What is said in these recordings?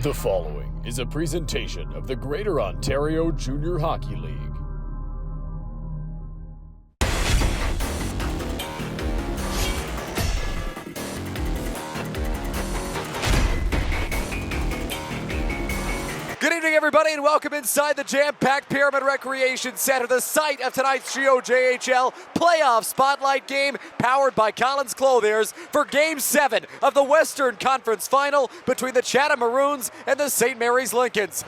The following is a presentation of the Greater Ontario Junior Hockey League. Good evening, everybody, and welcome inside the jam-packed Pyramid Recreation Center, the site of tonight's GOJHL playoff spotlight game, powered by Collins Clothiers for Game 7 of the Western Conference Final between the Chatham Maroons and the St. Mary's Lincolns.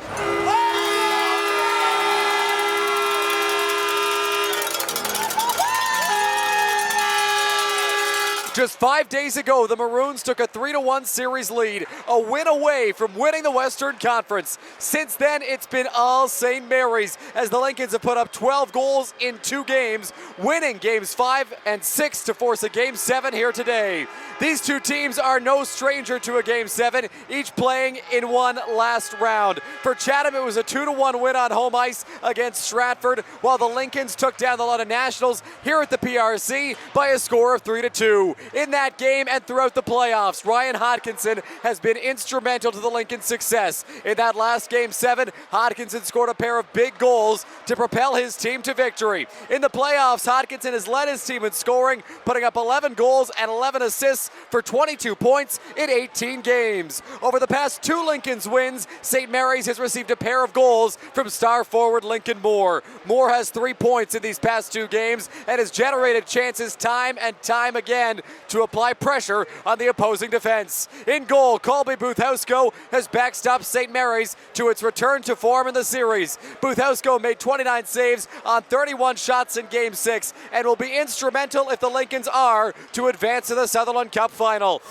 Just 5 days ago, the Maroons took a 3-1 series lead, a win away from winning the Western Conference. Since then, it's been all St. Mary's, as the Lincolns have put up 12 goals in 2 games, winning games 5 and 6 to force a Game 7 here today. These two teams are no stranger to a Game 7, each playing in one last round. For Chatham, it was a 2-1 win on home ice against Stratford, while the Lincolns took down the London Nationals here at the PRC by a score of 3-2. In that game and throughout the playoffs, Ryan Hodkinson has been instrumental to the Lincolns' success. In that last Game 7, Hodkinson scored a pair of big goals to propel his team to victory. In the playoffs, Hodkinson has led his team in scoring, putting up 11 goals and 11 assists for 22 points in 18 games. Over the past 2 Lincolns wins, St. Mary's has received a pair of goals from star forward Lincoln Moore. Moore has 3 points in these past 2 games and has generated chances time and time again to apply pressure on the opposing defense. In goal, Colby Buthausko has backstopped St. Mary's to its return to form in the series. Buthausko made 29 saves on 31 shots in Game 6 and will be instrumental if the Lincolns are to advance to the Sutherland Cup final.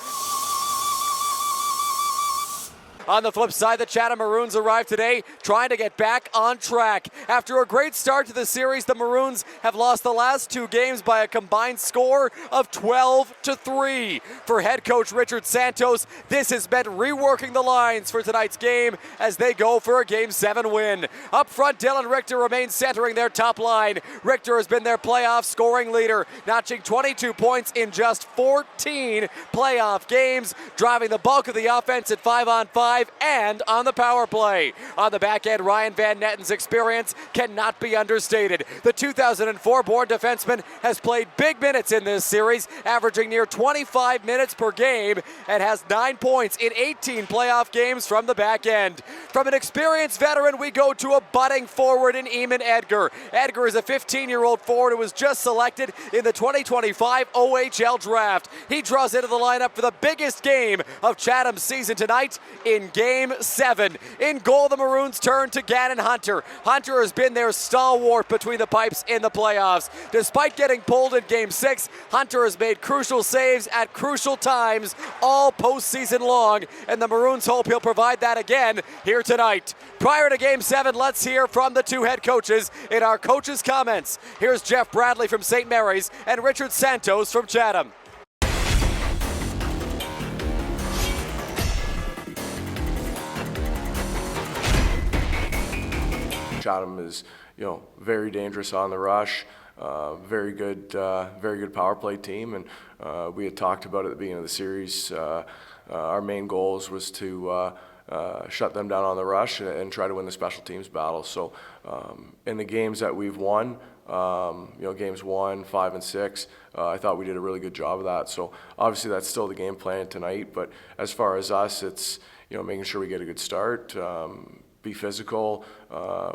On the flip side, the Chatham Maroons arrived today trying to get back on track. After a great start to the series, the Maroons have lost the last 2 games by a combined score of 12-3. For head coach Richard Santos, this has meant reworking the lines for tonight's game as they go for a Game 7 win. Up front, Dylan Richter remains centering their top line. Richter has been their playoff scoring leader, notching 22 points in just 14 playoff games, driving the bulk of the offense at 5-on-5 and on the power play. On the back end, Ryan Van Netten's experience cannot be understated. The 2004-born defenseman has played big minutes in this series, averaging near 25 minutes per game, and has 9 points in 18 playoff games from the back end. From an experienced veteran, we go to a budding forward in Eamon Edgar. Edgar is a 15-year-old forward who was just selected in the 2025 OHL draft. He draws into the lineup for the biggest game of Chatham's season tonight in Game 7. In goal, the Maroons turn to Gannon Hunter. Hunter has been their stalwart between the pipes in the playoffs. Despite getting pulled in Game 6, Hunter has made crucial saves at crucial times all postseason long, and the Maroons hope he'll provide that again here tonight. Prior to Game 7, let's hear from the 2 head coaches in our coaches' comments. Here's Jeff Bradley from St. Mary's and Richard Santos from Chatham. Chatham is, very dangerous on the rush. Very good power play team, and we had talked about at the beginning of the series. Our main goals was to shut them down on the rush and try to win the special teams battle. So, in the games that we've won, games 1, 5, and 6, I thought we did a really good job of that. So obviously that's still the game plan tonight. But as far as us, it's making sure we get a good start. Be physical.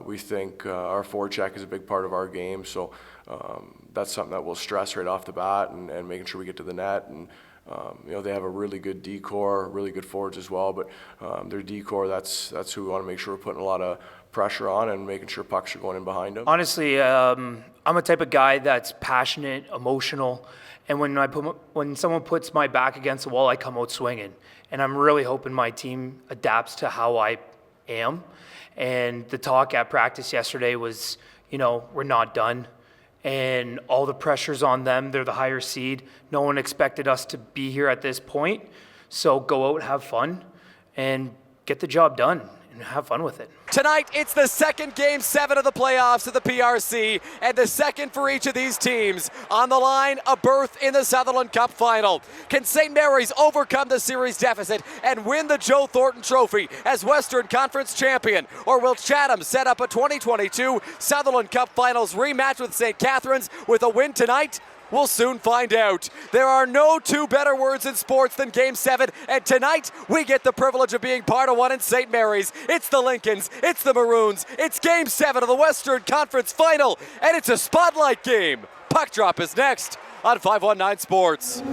We think our forecheck is a big part of our game, so that's something that we'll stress right off the bat, and making sure we get to the net. And they have a really good D-core, really good forwards as well, but their D-core, that's who we want to make sure we're putting a lot of pressure on and making sure pucks are going in behind them. Honestly, I'm a type of guy that's passionate, emotional, and when someone puts my back against the wall, I come out swinging. And I'm really hoping my team adapts to how I am. And the talk at practice yesterday was, we're not done. And all the pressure's on them. They're the higher seed. No one expected us to be here at this point. So go out, have fun, and get the job done. and have fun with it. Tonight, it's the second Game 7 of the playoffs of the PRC, and the second for each of these teams. On the line, a berth in the Sutherland Cup final. Can St. Mary's overcome the series deficit and win the Joe Thornton Trophy as Western Conference champion? Or will Chatham set up a 2022 Sutherland Cup Finals rematch with St. Catharines with a win tonight? We'll soon find out. There are no two better words in sports than Game 7, and tonight we get the privilege of being part of one in St. Mary's. It's the Lincolns, it's the Maroons, it's Game 7 of the Western Conference Final, and it's a spotlight game. Puck drop is next on 519 Sports.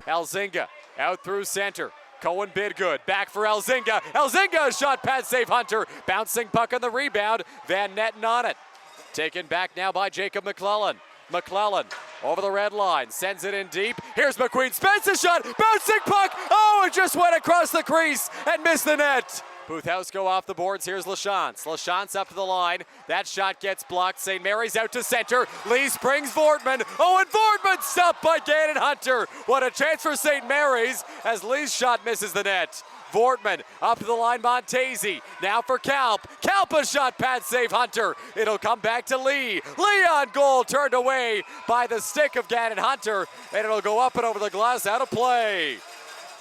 Elzinga out through center. Cohen Bidgood back for Elzinga. Elzinga shot pad save Hunter. Bouncing puck on the rebound. Van Netten on it. Taken back now by Jacob McClellan. McClellan over the red line. Sends it in deep. Here's McQueen. Spence's shot. Bouncing puck. Oh, it just went across the crease and missed the net. Buthausko off the boards. Here's LaChance. LaChance up to the line. That shot gets blocked. St. Mary's out to center. Lee springs Vortman. Oh, and Vortman stopped by Gannon Hunter. What a chance for St. Mary's as Lee's shot misses the net. Vortman up to the line. Montesi now for Kalp. Kalp a shot pad save Hunter. It'll come back to Lee. Lee on goal, turned away by the stick of Gannon Hunter, and it'll go up and over the glass, out of play.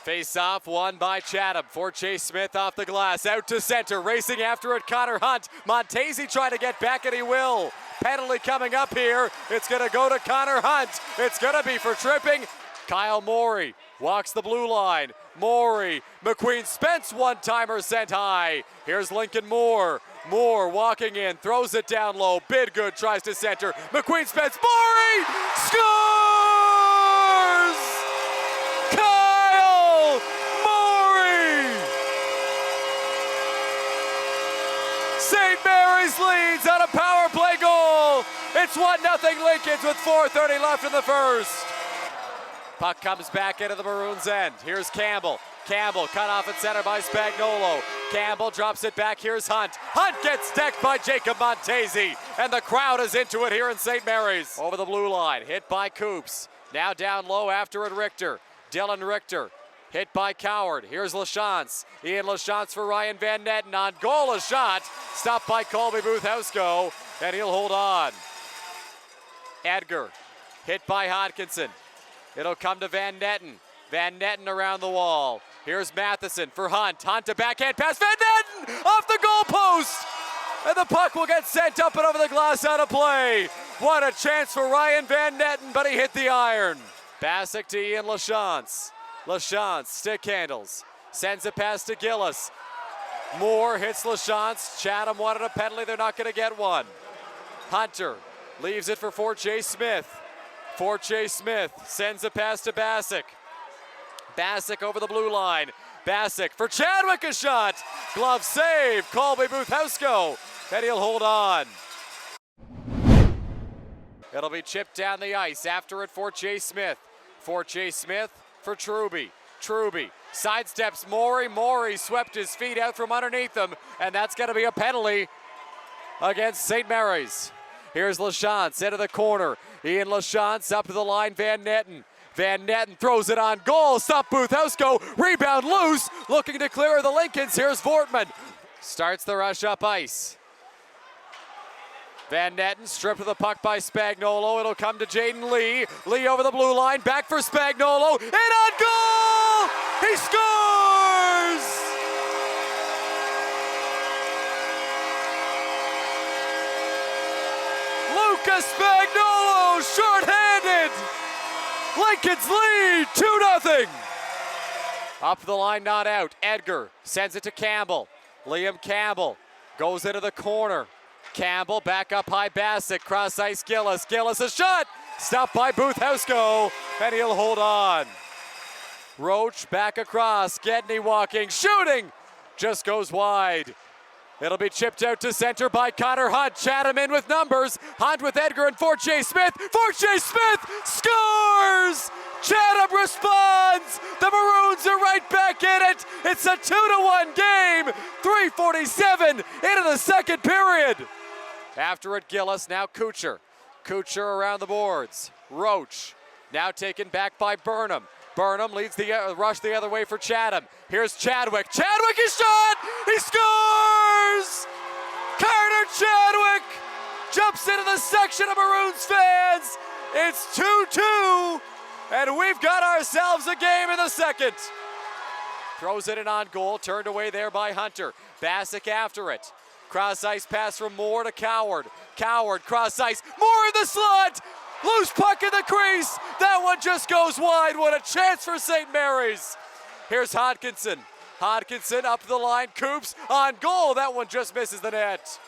Face-off won by Chatham. For Chase Smith off the glass, out to center, racing after it, Connor Hunt. Montesi trying to get back, and he will. Penalty coming up here. It's going to go to Connor Hunt. It's going to be for tripping. Kyle Morey walks the blue line. Morey, McQueen Spence one-timer sent high. Here's Lincoln Moore. Moore walking in, throws it down low. Bidgood tries to center. McQueen Spence, Morey scores! Kyle Morey! St. Mary's leads on a power play goal. It's 1-0 Lincolns with 4:30 left in the first. Puck comes back into the Maroons' end. Here's Campbell. Campbell cut off at center by Spagnuolo. Campbell drops it back. Here's Hunt. Hunt gets decked by Jacob Montesi. And the crowd is into it here in St. Mary's. Over the blue line. Hit by Coops. Now down low after it Richter. Dylan Richter. Hit by Coward. Here's LaChance. Ian LaChance for Ryan Van Netten. On goal, a shot. Stopped by Colby Buthausko. And he'll hold on. Edgar. Hit by Hodkinson. It'll come to Van Netten. Van Netten around the wall. Here's Matheson for Hunt. Hunt a backhand pass. Van Netten off the goalpost. And the puck will get sent up and over the glass, out of play. What a chance for Ryan Van Netten, but he hit the iron. Bassick to Ian LaChance. LaChance stick handles. Sends a pass to Gillis. Moore hits LaChance. Chatham wanted a penalty. They're not going to get one. Hunter leaves it for Forte Smith. Forte Smith sends a pass to Bassick. Bassick over the blue line. Bassick for Chadwick, a shot. Glove save. Colby Buthausko. And he'll hold on. It'll be chipped down the ice. After it, Forte Smith. Forte Smith for Truby. Truby sidesteps Morey. Morey swept his feet out from underneath him. And that's going to be a penalty against St. Mary's. Here's LaChance into the corner. Ian LaChance up to the line. Van Netten. Van Netten throws it on goal. Stop Buthausko. Rebound loose. Looking to clear the Lincolns. Here's Vortman. Starts the rush up ice. Van Netten stripped of the puck by Spagnuolo. It'll come to Jaden Lee. Lee over the blue line. Back for Spagnuolo. And on goal! He scores! Lucas Spagnuolo, short-handed. Lincoln's lead, 2-0. Up the line, not out. Edgar sends it to Campbell. Liam Campbell goes into the corner. Campbell back up high, Bassick, cross ice, Gillis. Gillis a shot, stopped by Buthausko, and he'll hold on. Roach back across, Gedney walking, shooting, just goes wide. It'll be chipped out to center by Connor Hunt. Chatham in with numbers. Hunt with Edgar and Fortier Smith. Fortier Smith scores! Chatham responds. The Maroons are right back in it. It's a 2-1 game. 3:47 into the second period. After it, Gillis, now Kucher. Kucher around the boards. Roach, now taken back by Burnham. Burnham leads the rush the other way for Chatham. Here's Chadwick. Chadwick is shot! He scores! Carter Chadwick jumps into the section of Maroons fans. It's 2-2, and we've got ourselves a game in the second. Throws it in on goal, turned away there by Hunter. Bassick after it. Cross ice pass from Moore to Coward. Coward, cross ice. Moore in the slot! Loose puck in the crease. That one just goes wide. What a chance for St. Mary's. Here's Hodkinson. Hodkinson up the line. Coops on goal. That one just misses the net.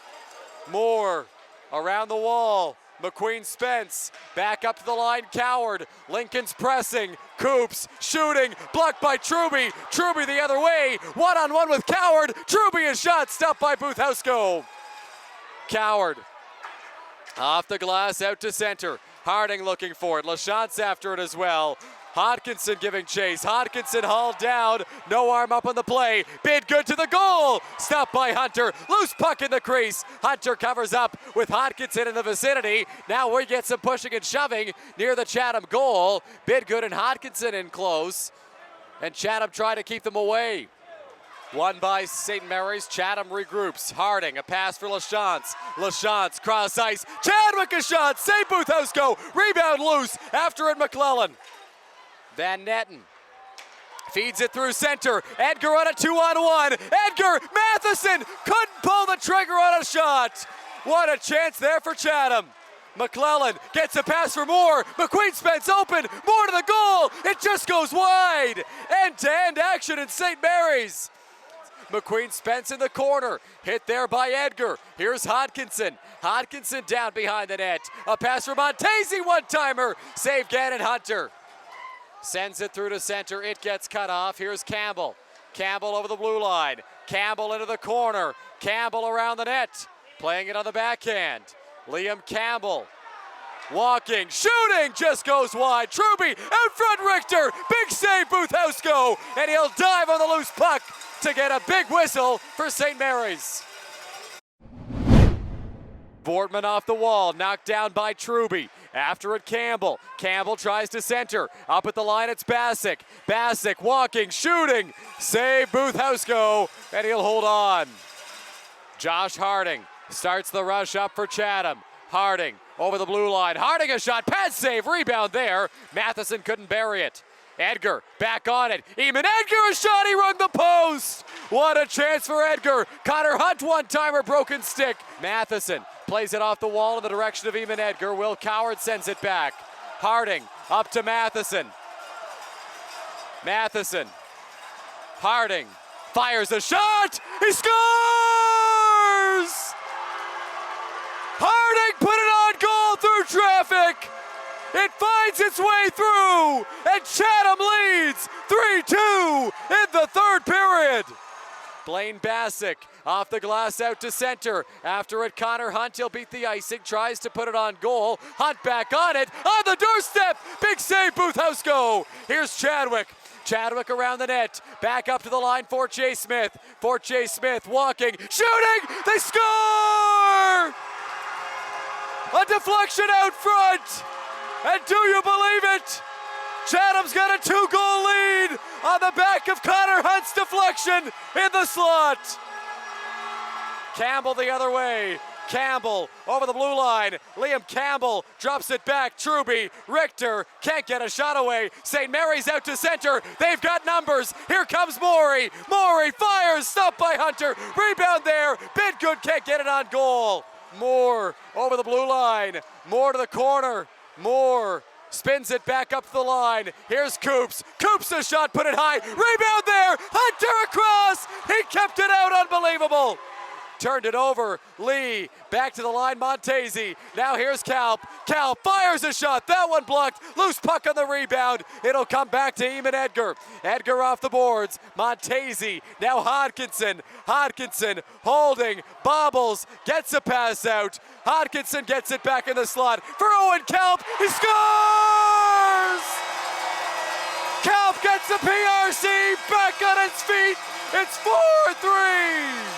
Moore around the wall. McQueen Spence back up to the line. Coward. Lincoln's pressing. Coops shooting. Blocked by Truby. Truby the other way. One-on-one with Coward. Truby is shot. Stopped by Buthausko. Coward off the glass out to center. Harding looking for it. LaChance after it as well. Hodkinson giving chase. Hodkinson hauled down. No arm up on the play. Bid good to the goal. Stopped by Hunter. Loose puck in the crease. Hunter covers up with Hodkinson in the vicinity. Now we get some pushing and shoving near the Chatham goal. Bid good and Hodkinson in close. And Chatham trying to keep them away. Won by St. Mary's. Chatham regroups. Harding, a pass for LaChance. LaChance, cross ice. Chadwick a shot. Save Buthausko. Rebound loose. After it, McClellan. Van Netten feeds it through center. Edgar on a 2-on-1. Edgar, Matheson couldn't pull the trigger on a shot. What a chance there for Chatham. McClellan gets a pass for Moore. McQueen Spence open. Moore to the goal. It just goes wide. End-to-end action in St. Mary's. McQueen Spence in the corner. Hit there by Edgar. Here's Hodkinson. Hodkinson down behind the net. A pass for Montesi, one-timer. Save Gannon Hunter. Sends it through to center. It gets cut off. Here's Campbell. Campbell over the blue line. Campbell into the corner. Campbell around the net. Playing it on the backhand. Liam Campbell. Walking, shooting, just goes wide. Truby out front, Richter. Big save, Buthausko. And he'll dive on the loose puck to get a big whistle for St. Mary's. Boardman off the wall, knocked down by Truby. After it, Campbell. Campbell tries to center. Up at the line, it's Bassick. Bassick walking, shooting. Save Buthausko, and he'll hold on. Josh Harding starts the rush up for Chatham. Harding over the blue line. Harding a shot, pad save, rebound there. Matheson couldn't bury it. Edgar back on it. Eamon Edgar a shot, he rung the post. What a chance for Edgar. Connor Hunt one-timer, broken stick. Matheson plays it off the wall in the direction of Eamon Edgar. Will Coward sends it back. Harding up to Matheson. Matheson. Harding fires a shot. He scores! Harding put it on goal through traffic. It finds its way through, and Chatham leads 3-2 in the third period. Blaine Bassick off the glass out to center. After it, Connor Hunt, he'll beat the icing, tries to put it on goal. Hunt back on it, on the doorstep. Big save, Buthausko. Here's Chadwick. Chadwick around the net, back up to the line, Fortier Smith. Fortier Smith walking, shooting, they score! A deflection out front. And do you believe it? Chatham's got a 2-goal lead on the back of Connor Hunt's deflection in the slot. Campbell the other way. Campbell over the blue line. Liam Campbell drops it back. Truby, Richter can't get a shot away. St. Mary's out to center. They've got numbers. Here comes Morey. Morey fires, stopped by Hunter. Rebound there. Bidgood can't get it on goal. Moore over the blue line. Moore to the corner. Moore spins it back up the line. Here's Coops. Coops a shot, put it high. Rebound there. Hunter across. He kept it out. Unbelievable. turned it over. Lee, back to the line, Montesi. Now here's Kalp. Kalp fires a shot. That one blocked. Loose puck on the rebound. It'll come back to Eamon Edgar. Edgar off the boards. Montesi. Now Hodkinson. Hodkinson holding. Bobbles. Gets a pass out. Hodkinson gets it back in the slot for Owen Kalp. He scores! Kalp gets the PRC back on its feet. It's 4-3.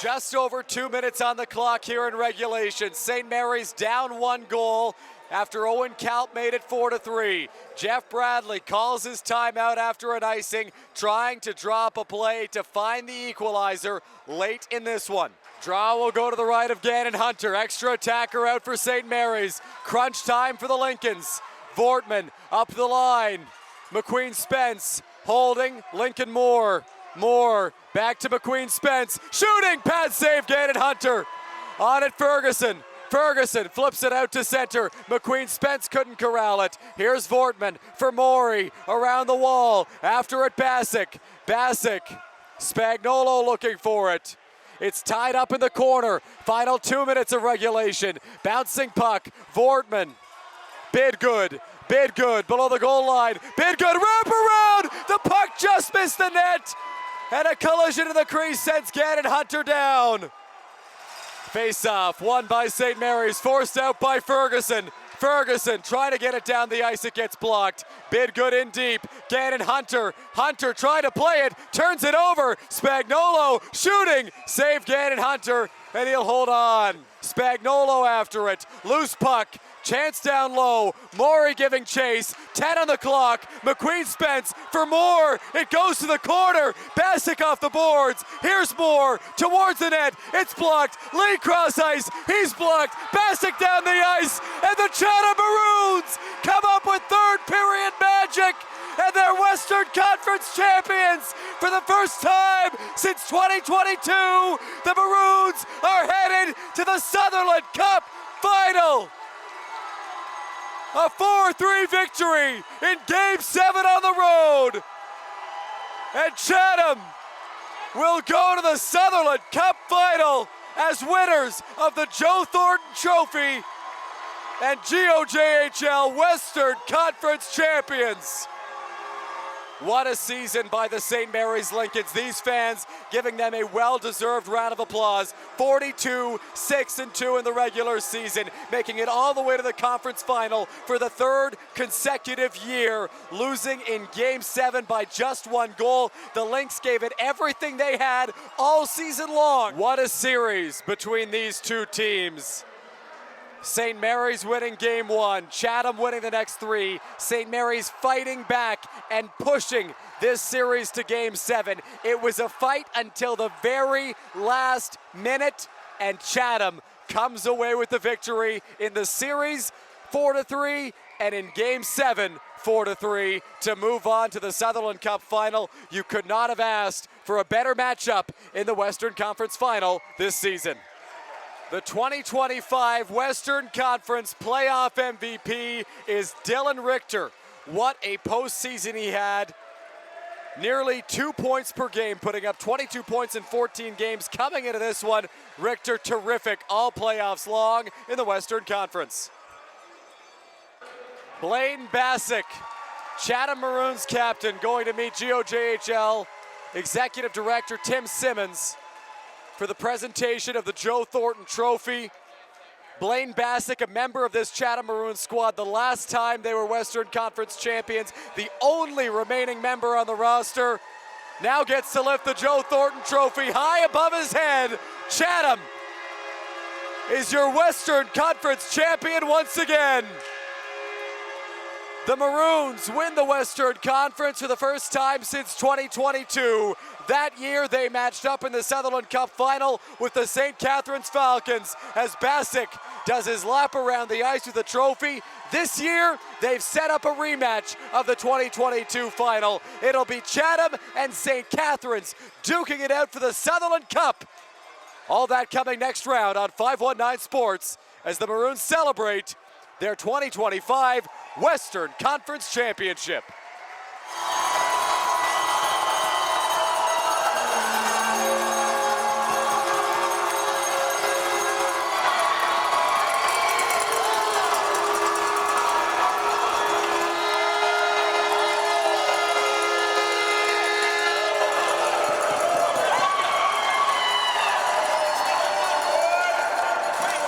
Just over 2 minutes on the clock here in regulation. St. Mary's down 1 goal after Owen Kalp made it 4-3. Jeff Bradley calls his timeout after an icing, trying to drop a play to find the equalizer late in this one. Draw will go to the right of Gannon Hunter. Extra attacker out for St. Mary's. Crunch time for the Lincolns. Vortman up the line. McQueen Spence holding. Lincoln Moore. Moore back to McQueen Spence. Shooting. Pad save. Gannon Hunter. On it Ferguson. Ferguson flips it out to center. McQueen Spence couldn't corral it. Here's Vortman for Morey around the wall. After it Bassick. Bassick. Spagnolo looking for it. It's tied up in the corner. Final 2 minutes of regulation. Bouncing puck. Vortman. Bidgood. Bidgood below the goal line. Bidgood wrap around. The puck just missed the net. And a collision in the crease sends Gannon Hunter down. Face-off won by St. Mary's. Forced out by Ferguson. Ferguson trying to get it down the ice. It gets blocked. Bidgood in deep. Gannon Hunter. Hunter trying to play it. Turns it over. Spagnolo shooting. Save Gannon Hunter. And he'll hold on. Spagnolo after it. Loose puck. Chance down low. Morey giving chase. 10 on the clock. McQueen Spence for Moore. It goes to the corner. Bassick off the boards. Here's Moore towards the net. It's blocked. Lee cross ice. He's blocked. Bassick down the ice. And the Chatham Maroons come up with third period magic. And they're Western Conference champions for the first time since 2022. The Maroons are headed to the Sutherland Cup final. A 4-3 victory in Game 7 on the road. And Chatham will go to the Sutherland Cup final as winners of the Joe Thornton Trophy and GOJHL Western Conference champions. What a season by the St. Mary's Lincolns. These fans giving them a well-deserved round of applause. 42-6-2 in the regular season, making it all the way to the conference final for the third consecutive year, losing in Game 7 by just 1 goal. The Lynx gave it everything they had all season long. What a series between these two teams. St. Mary's winning Game 1, Chatham winning the next 3, St. Mary's fighting back and pushing this series to Game 7. It was a fight until the very last minute, and Chatham comes away with the victory in the series 4-3, and in Game 7 4-3 to move on to the Sutherland Cup final. You could not have asked for a better matchup in the Western Conference final this season. The 2025 Western Conference Playoff MVP is Dylan Richter. What a postseason he had. Nearly 2 points per game, putting up 22 points in 14 games. Coming into this one, Richter terrific all playoffs long in the Western Conference. Blaine Bassick, Chatham Maroons captain, going to meet GOJHL Executive Director Tim Simmons for the presentation of the Joe Thornton Trophy. Blaine Bassick, a member of this Chatham Maroons squad the last time they were Western Conference champions, the only remaining member on the roster, now gets to lift the Joe Thornton Trophy high above his head. Chatham is your Western Conference champion once again. The Maroons win the Western Conference for the first time since 2022. That year, they matched up in the Sutherland Cup final with the St. Catharines Falcons as Bassick does his lap around the ice with the trophy. This year, they've set up a rematch of the 2022 final. It'll be Chatham and St. Catharines duking it out for the Sutherland Cup. All that coming next round on 519 Sports as the Maroons celebrate their 2025 Western Conference Championship.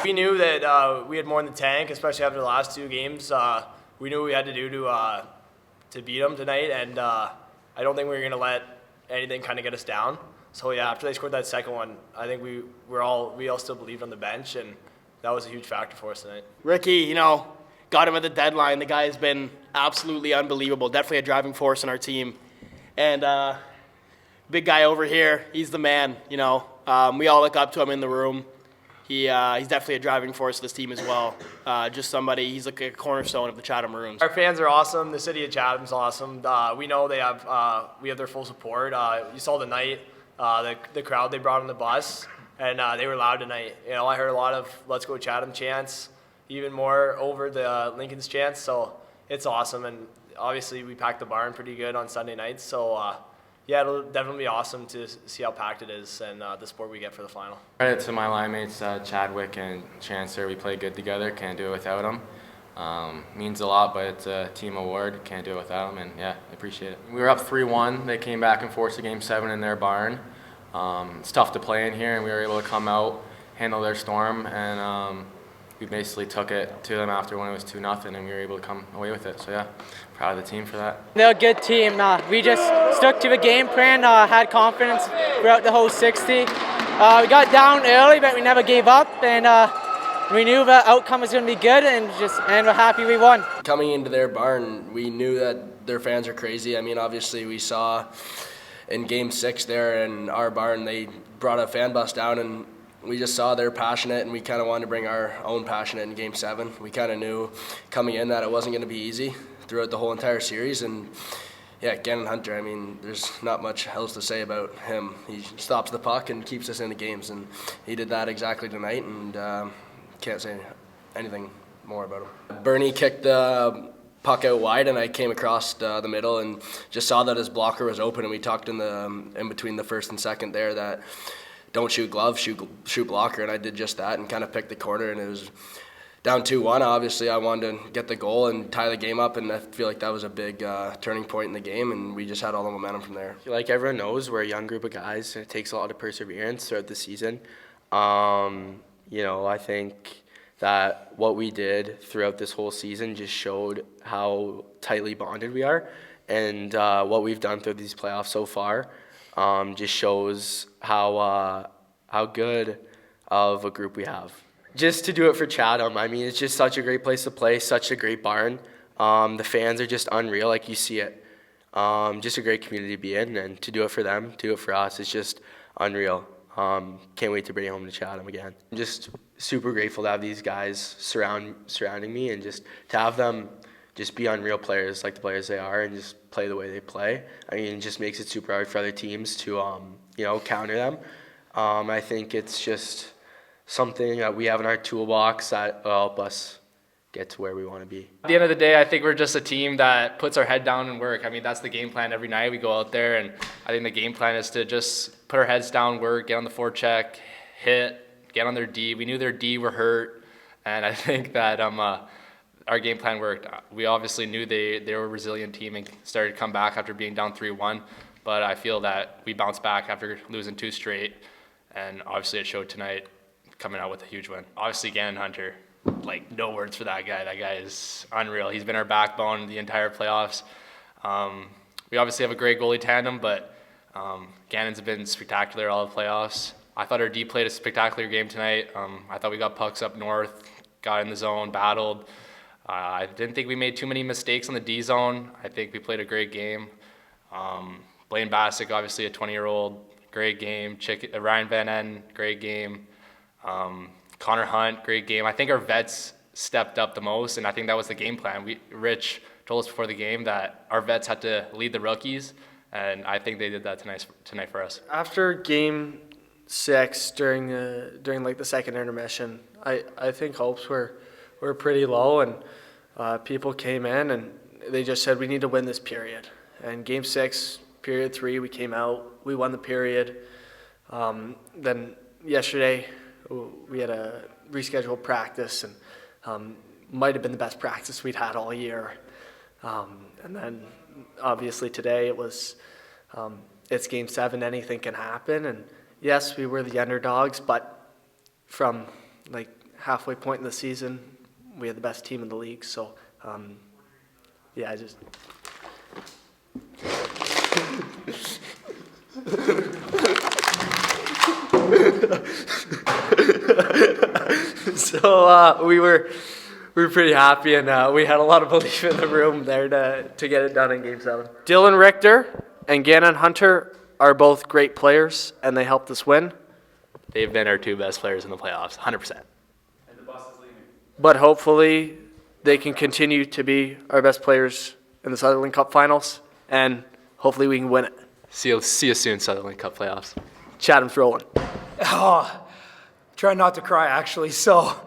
We knew that we had more in the tank, especially after the last 2 games. We knew what we had to do to beat them tonight, and I don't think we were going to let anything kind of get us down. So yeah, after they scored that second one, I think we all still believed on the bench, and that was a huge factor for us tonight. Ricky, got him at the deadline. The guy has been absolutely unbelievable. Definitely a driving force in our team. And big guy over here, he's the man. We all look up to him in the room. He's definitely a driving force of this team as well. Just somebody, he's like a cornerstone of the Chatham Maroons. Our fans are awesome. The city of Chatham's awesome. We know we have their full support. You saw tonight the crowd they brought on the bus, and they were loud tonight. I heard a lot of "Let's Go Chatham" chants, even more over the Lincoln's chants. So it's awesome, and obviously we packed the barn pretty good on Sunday nights. So yeah, it'll definitely be awesome to see how packed it is and the support we get for the final. Credit to my line mates, Chadwick and Chancellor. We play good together. Can't do it without them. Means a lot, but it's a team award. Can't do it without them, and yeah, I appreciate it. We were up 3-1. They came back and forced a Game 7 in their barn. It's tough to play in here, and we were able to come out, handle their storm, and we basically took it to them after when it was 2-0, and we were able to come away with it. So yeah, proud of the team for that. They're a good team. We just stuck to the game plan, had confidence throughout the whole 60. We got down early, but we never gave up, and we knew the outcome was going to be good, and we're happy we won. Coming into their barn, we knew that their fans are crazy. I mean, obviously we saw in Game 6 there in our barn, they brought a fan bus down, and we just saw they're passionate, and we kind of wanted to bring our own passion in Game 7. We kind of knew coming in that it wasn't going to be easy throughout the whole entire series, and yeah, Gannon Hunter, I mean, there's not much else to say about him. He stops the puck and keeps us in the games, and he did that exactly tonight, and can't say anything more about him. Bernie kicked the puck out wide, and I came across the middle and just saw that his blocker was open, and we talked in between the first and second there that don't shoot glove, shoot blocker, and I did just that and kind of picked the corner, and it was down 2-1. Obviously, I wanted to get the goal and tie the game up, and I feel like that was a big turning point in the game, and we just had all the momentum from there. Like everyone knows, we're a young group of guys, and it takes a lot of perseverance throughout the season. I think that what we did throughout this whole season just showed how tightly bonded we are, and what we've done through these playoffs so far just shows how good of a group we have. Just to do it for Chatham, I mean, it's just such a great place to play, such a great barn. The fans are just unreal, like you see it. Just a great community to be in, and to do it for them, do it for us, it's just unreal. Can't wait to bring it home to Chatham again. I'm just super grateful to have these guys surrounding me, and just to have them just be unreal players like the players they are, and just play the way they play. I mean, it just makes it super hard for other teams to counter them. I think it's just something that we have in our toolbox that will help us get to where we want to be. At the end of the day, I think we're just a team that puts our head down and work. I mean, that's the game plan every night. We go out there, and I think the game plan is to just put our heads down, work, get on the forecheck, hit, get on their D. We knew their D were hurt, and I think that our game plan worked. We obviously knew they were a resilient team and started to come back after being down 3-1, but I feel that we bounced back after losing 2 straight, and obviously it showed tonight, coming out with a huge win. Obviously, Gannon Hunter, like, no words for that guy. That guy is unreal. He's been our backbone the entire playoffs. We obviously have a great goalie tandem, but Gannon's been spectacular all the playoffs. I thought our D played a spectacular game tonight. I thought we got pucks up north, got in the zone, battled. I didn't think we made too many mistakes on the D zone. I think we played a great game. Blaine Bassick, obviously a 20-year-old, great game. Ryan Van Enden, great game. Connor Hunt, great game. I think our vets stepped up the most, and I think that was the game plan. Rich told us before the game that our vets had to lead the rookies, and I think they did that tonight for us. After Game 6, during like the second intermission, I think hopes were pretty low, and people came in and they just said we need to win this period. And Game 6, period 3, we came out, we won the period. Then yesterday, we had a rescheduled practice, and might have been the best practice we'd had all year. And then obviously today it was, it's Game 7, anything can happen. And yes, we were the underdogs, but from like halfway point in the season, we had the best team in the league. So, yeah, I just. So we were pretty happy, and we had a lot of belief in the room there to get it done in Game 7. Dylan Richter and Gannon Hunter are both great players, and they helped us win. They've been our two best players in the playoffs, 100%. And the bus is leaving. But hopefully they can continue to be our best players in the Sutherland Cup Finals, and hopefully we can win it. See you soon, Sutherland Cup playoffs. Chatham's rolling. Oh, try not to cry, actually. So,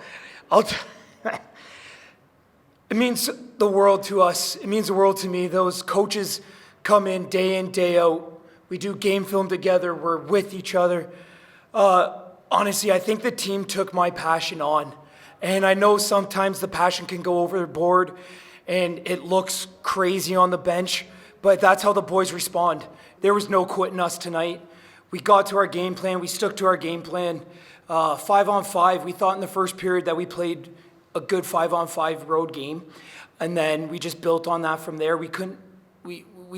it means the world to us. It means the world to me. Those coaches come in, day out. We do game film together. We're with each other. Honestly, I think the team took my passion on. And I know sometimes the passion can go overboard and it looks crazy on the bench, but that's how the boys respond. There was no quitting us tonight. We got to our game plan. We stuck to our game plan. 5-on-5, we thought in the first period that we played a good 5-on-5 road game. And then we just built on that from there. We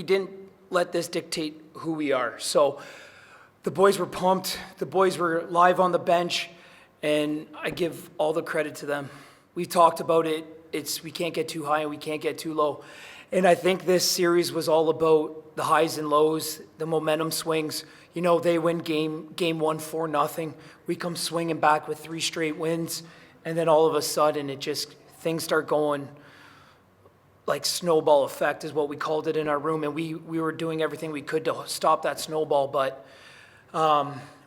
didn't let this dictate who we are. So the boys were pumped. The boys were live on the bench, and I give all the credit to them. We talked about it. We can't get too high and we can't get too low. And I think this series was all about the highs and lows, the momentum swings. You know, they win game 1 4-0. We come swinging back with 3 straight wins, and then all of a sudden things start going like snowball effect is what we called it in our room, and we were doing everything we could to stop that snowball, but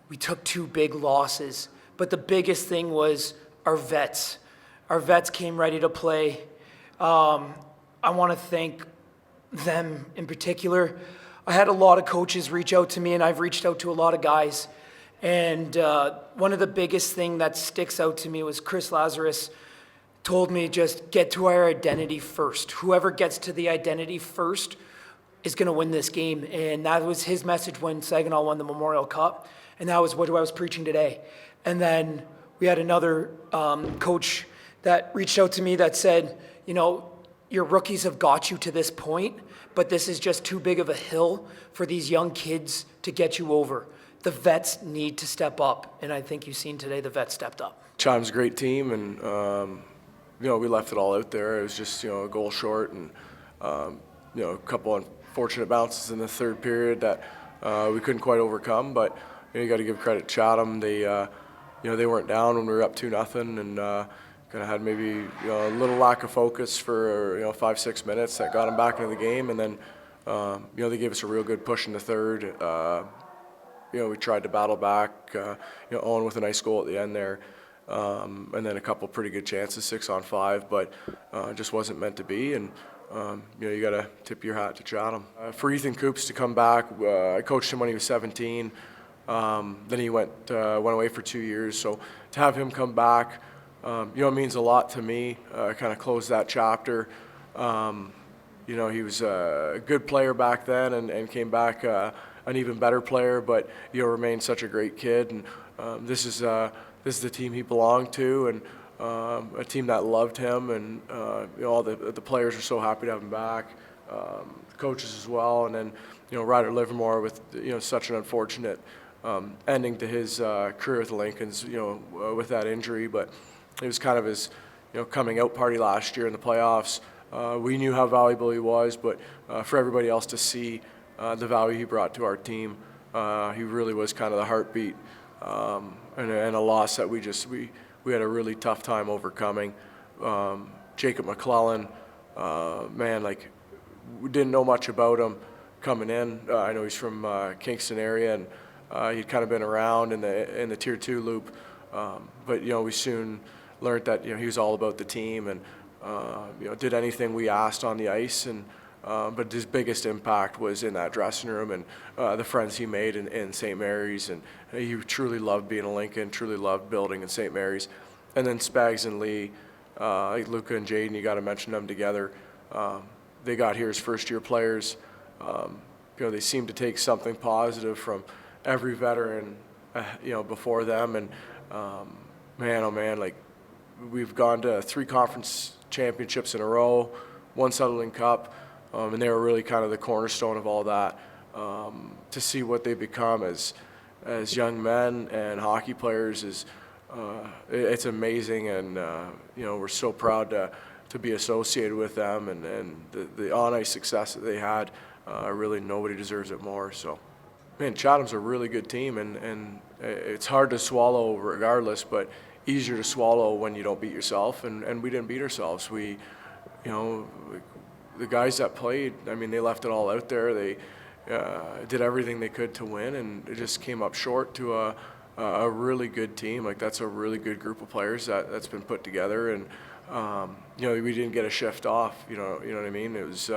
we took 2 big losses. But the biggest thing was our vets. Our vets came ready to play. I want to thank them in particular. I had a lot of coaches reach out to me, and I've reached out to a lot of guys. And one of the biggest thing that sticks out to me was Chris Lazarus told me just get to our identity first. Whoever gets to the identity first is going to win this game. And that was his message when Saginaw won the Memorial Cup. And that was what I was preaching today. And then we had another coach that reached out to me that said, you know, your rookies have got you to this point, but this is just too big of a hill for these young kids to get you over. The vets need to step up, and I think you've seen today the vets stepped up. Chatham's a great team, and you know, we left it all out there. It was just, you know, a goal short, and you know, a couple unfortunate bounces in the third period that we couldn't quite overcome. But you know, you got to give credit to Chatham. They you know, they weren't down when we were up 2-0, and kind of had maybe, you know, a little lack of focus for, you know, 5-6 minutes that got them back into the game, and then you know, they gave us a real good push in the third. You know, we tried to battle back. You know, Owen with a nice goal at the end there, and then a couple pretty good chances, 6-on-5, but just wasn't meant to be. And you know, you got to tip your hat to Chatham. For Ethan Coops to come back, I coached him when he was 17. Then he went away for 2 years. So to have him come back, you know, it means a lot to me. Kind of close that chapter. You know, he was a good player back then, and came back an even better player. But you know, remained such a great kid. And this is the team he belonged to, and a team that loved him. And you know, all the players are so happy to have him back. The coaches as well. And then, you know, Ryder Livermore with, you know, such an unfortunate ending to his career with the Lincolns, you know, with that injury. But it was kind of his, you know, coming out party last year in the playoffs. We knew how valuable he was, but for everybody else to see the value he brought to our team, he really was kind of the heartbeat, and a loss that we had a really tough time overcoming. Jacob McClellan, man, like, we didn't know much about him coming in. I know he's from Kingston area, and he'd kind of been around in the Tier 2 loop, but you know, we soon learned that, you know, he was all about the team, and you know, did anything we asked on the ice. And but his biggest impact was in that dressing room, and the friends he made in St. Mary's. And he truly loved being a Lincoln, truly loved building in St. Mary's. And then Spags and Lee, like Luca and Jaden, you got to mention them together. They got here as first-year players. You know, they seem to take something positive from every veteran, you know, before them. And man, oh man, like, we've gone to 3 conference championships in a row, 1 Sutherland Cup, and they were really kind of the cornerstone of all that. To see what they become as young men and hockey players is it's amazing, and we're so proud to be associated with them, and the on-ice success that they had. Really, nobody deserves it more. So, man, Chatham's a really good team, and it's hard to swallow regardless, but easier to swallow when you don't beat yourself, and we didn't beat ourselves. We, the guys that played, I mean, they left it all out there. They did everything they could to win, and it just came up short to a really good team. Like, that's a really good group of players that's been put together, and we didn't get a shift off. You know what I mean? It was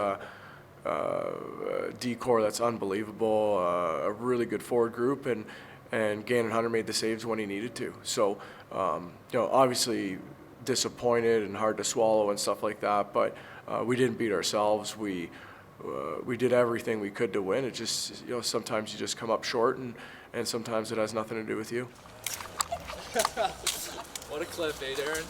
D-core that's unbelievable, a really good forward group, and Gannon Hunter made the saves when he needed to. So, obviously disappointed and hard to swallow and stuff like that, but we didn't beat ourselves. We did everything we could to win. It just, sometimes you just come up short, and sometimes it has nothing to do with you. What a clip, eh, Darren?